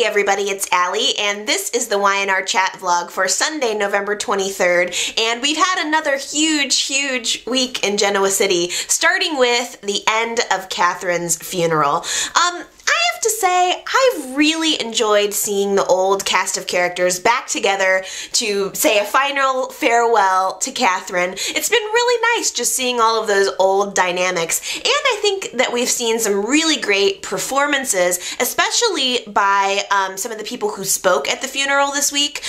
Hey everybody, it's Allie, and this is the Y&R chat vlog for Sunday, November 23rd, and we've had another huge week in Genoa City, starting with the end of Katherines' funeral. I have to say, I've really enjoyed seeing the old cast of characters back together to say a final farewell to Katherine. It's been really nice just seeing all of those old dynamics, and I think that we've seen some really great performances, especially by some of the people who spoke at the funeral this week.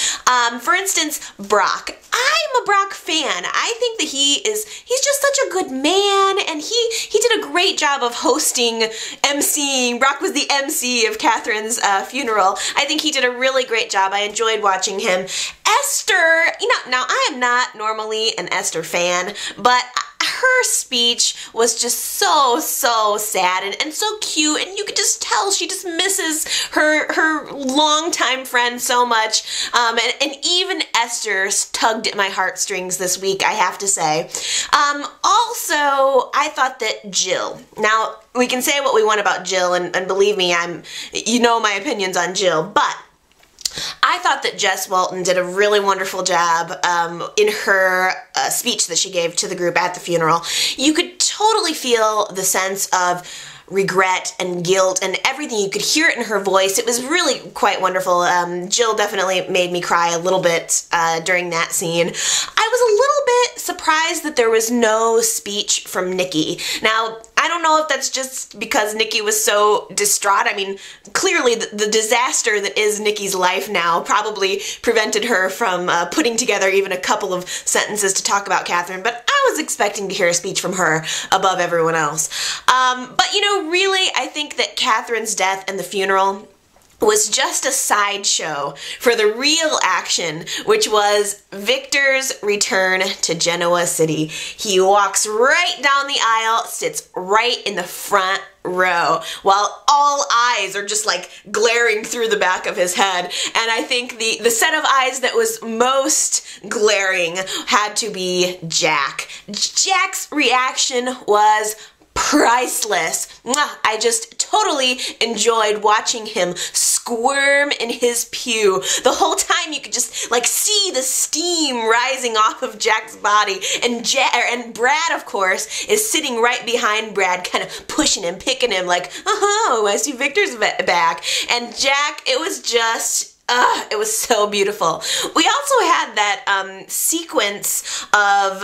For instance, Brock. I'm a Brock fan. I think that he's just such a good man, and he did a great job of emceeing. Brock was the MC of Katherine's funeral. I think he did a really great job. I enjoyed watching him. Esther, now I am not normally an Esther fan, but her speech was just so sad and so cute, and you could just tell she just misses her longtime friend so much, and even Esther tugged at my heartstrings this week, I have to say. Also, I thought that Jill, now we can say what we want about Jill, and believe me, you know my opinions on Jill, but I thought that Jess Walton did a really wonderful job in her speech that she gave to the group at the funeral. You could totally feel the sense of regret and guilt and everything. You could hear it in her voice. It was really quite wonderful. Jill definitely made me cry a little bit during that scene. I was a little bit surprised that there was no speech from Nikki. Now, I don't know if that's just because Nikki was so distraught. I mean, clearly the disaster that is Nikki's life now probably prevented her from putting together even a couple of sentences to talk about Katherine, but I was expecting to hear a speech from her above everyone else. But really, I think that Katherine's death and the funeral was just a sideshow for the real action, which was Victor's return to Genoa City. He walks right down the aisle, sits right in the front row, while all eyes are just like glaring through the back of his head. And I think the set of eyes that was most glaring had to be Jack. Jack's reaction was priceless. I just totally enjoyed watching him squirm in his pew. The whole time you could just like see the steam rising off of Jack's body, and Brad, of course, is sitting right behind Brad, kind of pushing him, picking him like, oh, I see Victor's back. And Jack, it was just it was so beautiful. We also had that sequence of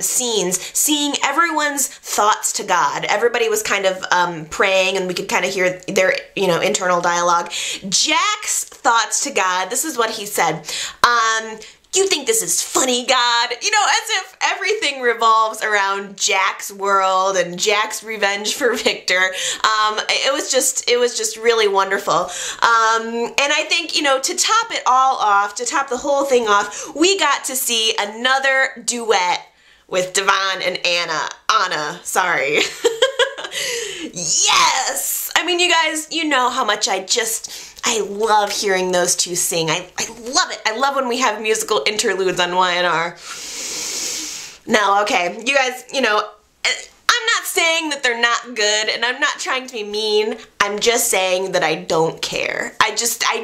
scenes, seeing everyone's thoughts to God. Everybody was kind of praying, and we could kind of hear their, internal dialogue. Jack's thoughts to God, this is what he said. You think this is funny, God? As if everything revolves around Jack's world and Jack's revenge for Victor. It was just really wonderful. And I think, to top it all off, to top the whole thing off, we got to see another duet with Devon and Ahna, sorry. Yes! I mean, you guys, you know how much I love hearing those two sing. I love it. I love when we have musical interludes on Y&R. Now, okay, you guys, I'm not saying that they're not good, and I'm not trying to be mean. I'm just saying that I don't care. I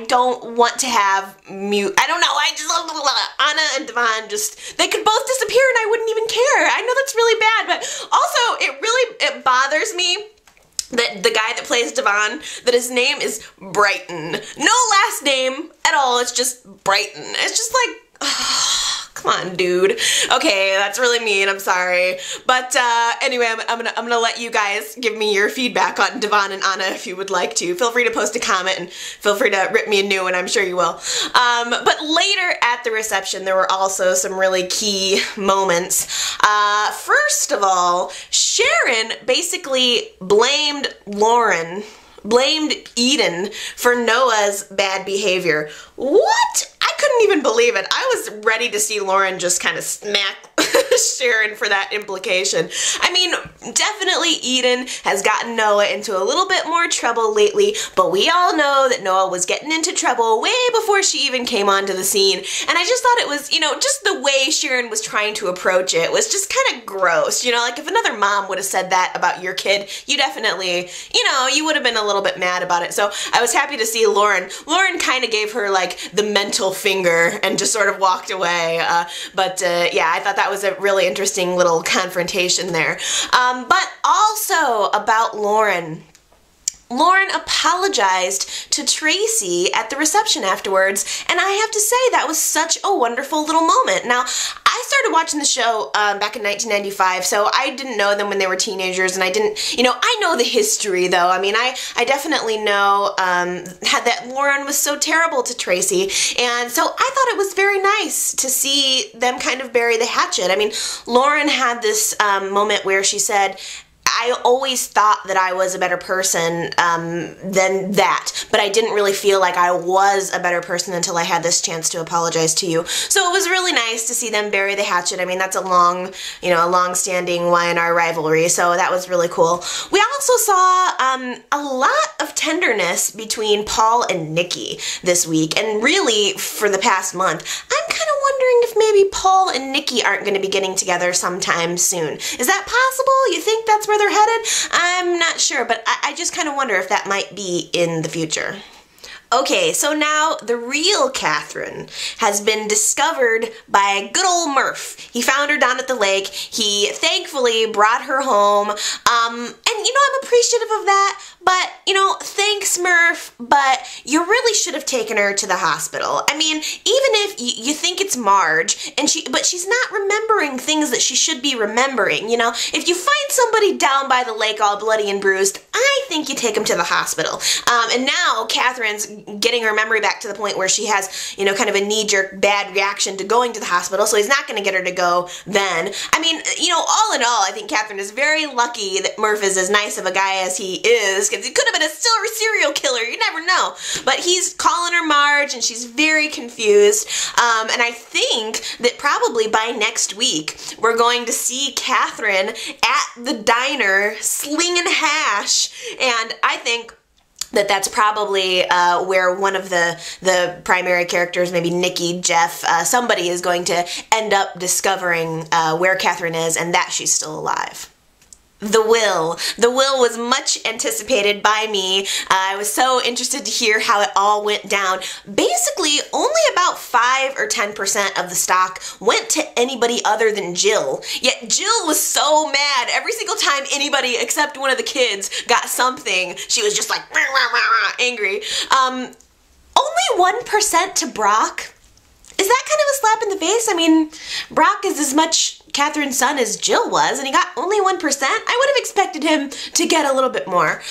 don't want to have I don't know, Ahna and Devon they could both disappear and I wouldn't even care. I know that's really bad, but also it bothers me that the guy that plays Devon, that his name is Brighton. No last name at all, it's just Brighton. It's just like, come on, dude. Okay, that's really mean, I'm sorry. But anyway, I'm gonna let you guys give me your feedback on Devon and Ahna if you would like to. Feel free to post a comment and feel free to rip me a new one, I'm sure you will. But later at the reception, there were also some really key moments. First of all, Sharon basically blamed Eden for Noah's bad behavior. What? I couldn't even believe it. I was ready to see Lauren just kind of smack Sharon for that implication. I mean, definitely Eden has gotten Noah into a little bit more trouble lately, but we all know that Noah was getting into trouble way before she even came onto the scene, and I just thought it was, you know, just the way Sharon was trying to approach it was just kind of gross. You know, like if another mom would have said that about your kid, you definitely, you know, you would have been a little bit mad about it. So I was happy to see Lauren. Lauren kind of gave her like the mental finger and just sort of walked away. Yeah, I thought that was a really interesting little confrontation there. But also about Lauren. Lauren apologized to Tracy at the reception afterwards, and I have to say that was such a wonderful little moment. Now, I started watching the show back in 1995, so I didn't know them when they were teenagers, and I didn't, you know, I know the history though. I mean, I definitely know that Lauren was so terrible to Tracy, and so I thought it was very nice to see them kind of bury the hatchet. I mean, Lauren had this moment where she said, I always thought that I was a better person than that, but I didn't really feel like I was a better person until I had this chance to apologize to you. So it was really nice to see them bury the hatchet. I mean, that's a long-standing Y&R rivalry, so that was really cool. We also saw a lot of tenderness between Paul and Nikki this week, and really for the past month. I'm kind of wondering if maybe Paul and Nikki aren't going to be getting together sometime soon. Is that possible? You think that's where they're headed? I'm not sure, but I just kind of wonder if that might be in the future. Okay, so now the real Catherine has been discovered by good old Murph. He found her down at the lake. He thankfully brought her home. And, you know, I'm appreciative of that. But, you know, thanks, Murph, but you really should have taken her to the hospital. I mean, even if you think it's Marge, but she's not remembering things that she should be remembering, you know? If you find somebody down by the lake all bloody and bruised, I think you take them to the hospital. And now Catherine's getting her memory back to the point where she has, you know, kind of a knee-jerk bad reaction to going to the hospital, so he's not going to get her to go then. I mean, you know, all in all, I think Catherine is very lucky that Murph is as nice of a guy as he is, because he could have been a serial killer, you never know. But he's calling her Marge, and she's very confused. And I think that probably by next week, we're going to see Catherine at the diner slinging hash, and I think that that's probably where one of the primary characters, maybe Nikki, Jeff, somebody is going to end up discovering where Catherine is and that she's still alive. The will. The will was much anticipated by me. I was so interested to hear how it all went down. Basically, only about 5 or 10% of the stock went to anybody other than Jill. Yet Jill was so mad every single time anybody except one of the kids got something. She was just like rah, rah, rah, rah, angry. Only 1% to Brock. Is that kind of a slap in the face? I mean, Brock is as much Catherine's son as Jill was, and he got only 1%. I would have expected him to get a little bit more.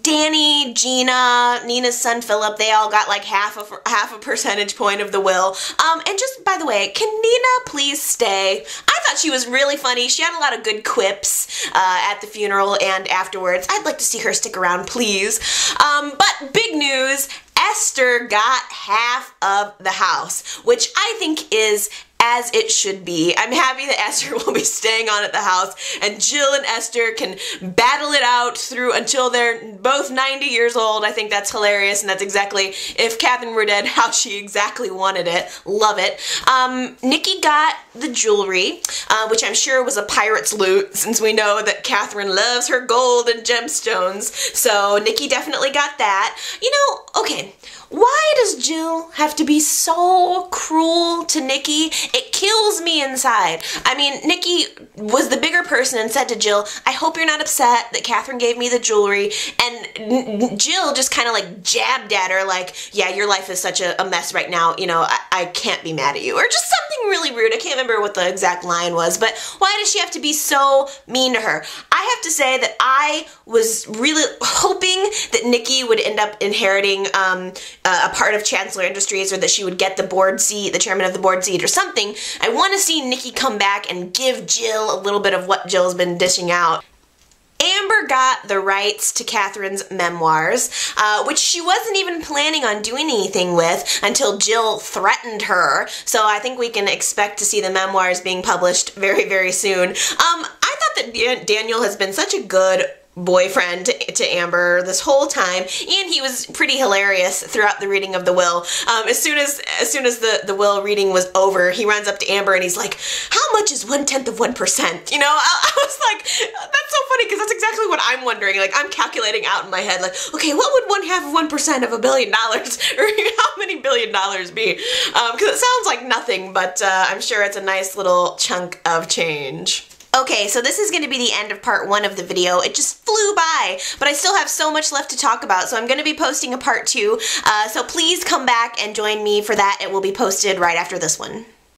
Danny, Gina, Nina's son Philip, they all got like half a percentage point of the will. And just by the way, can Nina please stay? I thought she was really funny. She had a lot of good quips at the funeral and afterwards. I'd like to see her stick around, please. But big news. Esther got half of the house, which I think is as it should be. I'm happy that Esther will be staying on at the house, and Jill and Esther can battle it out through until they're both 90 years old. I think that's hilarious, and that's exactly, if Catherine were dead, how she exactly wanted it. Love it. Nikki got the jewelry, which I'm sure was a pirate's loot, since we know that Catherine loves her gold and gemstones, so Nikki definitely got that. You know, okay, why does Jill have to be so cruel to Nikki? It kills me inside. I mean, Nikki was the bigger person and said to Jill, I hope you're not upset that Catherine gave me the jewelry. And Jill just kind of like jabbed at her like, yeah, your life is such a mess right now. You know, I can't be mad at you. Or just something really rude. I can't remember what the exact line was, but why does she have to be so mean to her? I have to say that I was really hoping that Nikki would end up inheriting a part of Chancellor Industries, or that she would get the board seat, the chairman of the board seat or something. I want to see Nikki come back and give Jill a little bit of what Jill's been dishing out. Amber got the rights to Katherine's memoirs, which she wasn't even planning on doing anything with until Jill threatened her. So I think we can expect to see the memoirs being published very, very soon. I thought that Daniel has been such a good boyfriend to Amber this whole time, and he was pretty hilarious throughout the reading of the will. As soon as the will reading was over, he runs up to Amber and he's like, "How much is 1/10 of 1%?" You know, I was like, that's so funny because that's exactly what I'm wondering. Like, I'm calculating out in my head, like, okay, what would 1/2 of 1% of $1 billion, or how many $1 billion be? Because it sounds like nothing, but I'm sure it's a nice little chunk of change. Okay, so this is going to be the end of part 1 of the video. It just flew by, but I still have so much left to talk about, so I'm going to be posting a part 2. So please come back and join me for that. It will be posted right after this one.